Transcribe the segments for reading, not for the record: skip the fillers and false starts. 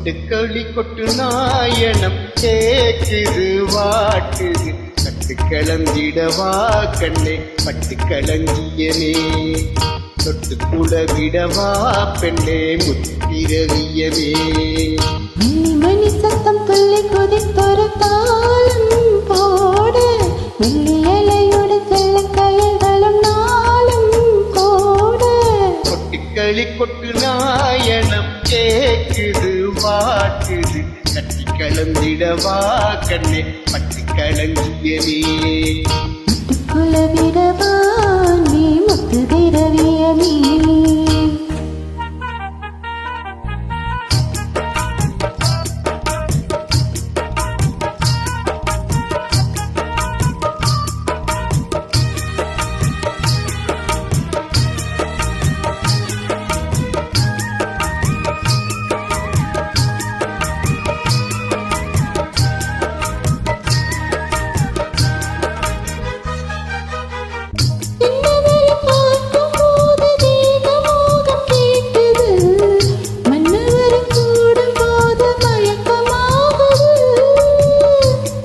கொட்டுக்களி கொட்டு நாயனம் கேக்குது வாட்டுது கட்டு கலந்திடவா கண்ணே பட்டு கலங்கியனே தொட்டு குளவிடவா பெண்ணே முத்திரவியமே மணி சத்தம் துள்ளி கொதித்தொரு தாளம் போட வெள்ளியலையோடு செல்ல கயல்களும் நாளும் கோட கொட்டுக்களி கொட்டு நாயனம் கேக்குது வாட்டுது கட்டி கலந்திடவா கண்ணே பட்டு கலங்கியனே குலவிடவா நீ முத்து திரவியமே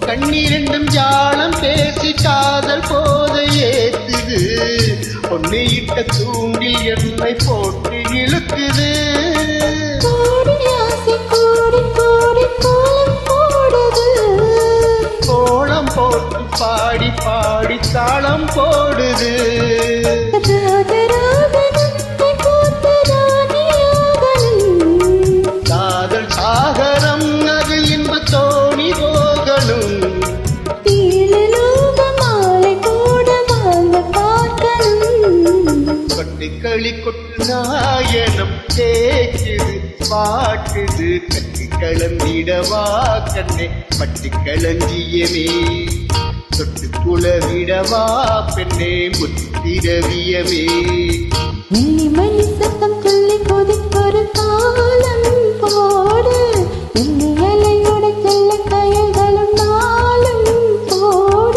கண்ணீரெண்டும் ஜாலம் பேசி காதல் போத ஏத்துது பொன்னையிட்ட தூண்டில் என்னை போட்டு இழுக்குது கோலம் போட்டு பாடி பாடி தாளம் போடுது காதல் சாகரம் அது இன்ப தோணி போகணும் கொட்டுக்களி கொட்டு நாயனம் கேக்குது பாட்டுது கட்டி கலந்திடவா கண்ணே பட்டு களஞ்சியமே தொட்டு குளவிடவா பெண்ணே முத்திரவியமே மணி சத்தம் துள்ளி கொதித்தொரு தாளம் போட வெள்ளியலையோடு செல்ல கயல்களும் நாளும் கோட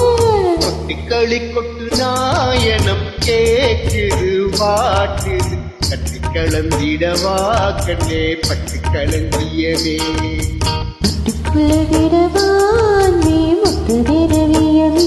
கொட்டுக்களி கொட்டு நாயனம் கேக்குது வாட்டுது கட்டி கலந்திடவா கண்ணே பட்டு களஞ்சியமே குலவிடவா நீ முத்து திரவியமே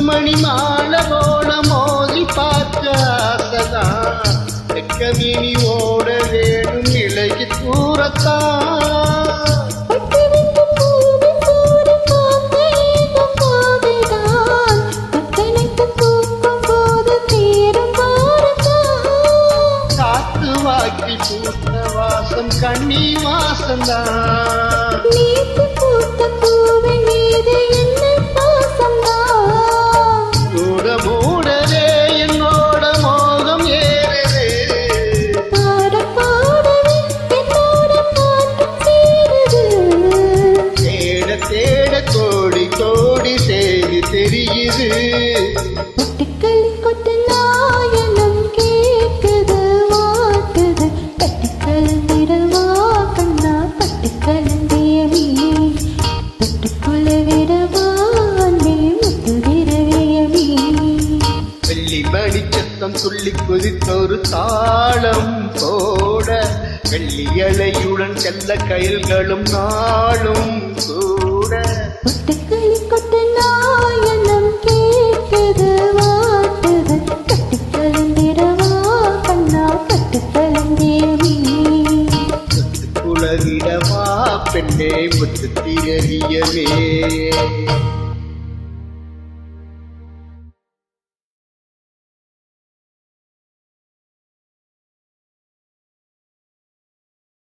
மணி மாலை போல மோதி பார்க்க ஆசைதான் தெக்கமினி ஓட வேணும் நிலைக்கு தூரத்தான் காத்து வாக்கி பூத்த வாசம் கண்ணி வாசந்தான் மூடவே என்னோட மோகம் ஏறுது தேட தேட கோடி கோடி செய்தி தெரியுது கொட்டுக்களி கொட்டு நாயனம் கேக்குது வாட்டுது கட்டி கலந்திடவா கண்ணா பட்டு கலந்தியமே தொட்டு குலவிடவா நீ முத்து திரவியமே வெள்ளி மணி சத்தம் துள்ளி குதித்தொரு தாளம் போட வெள்ளியலையுடன் செல்ல கயல்களும் நாளும் கூட கொட்டுக்களி கொட்டு நாயனம் கேக்குது வாட்டுது கட்டி கலந்திடவா கண்ணா பட்டு கலந்தியமே குலவிடவா பெண்ணே முத்து திரவியமே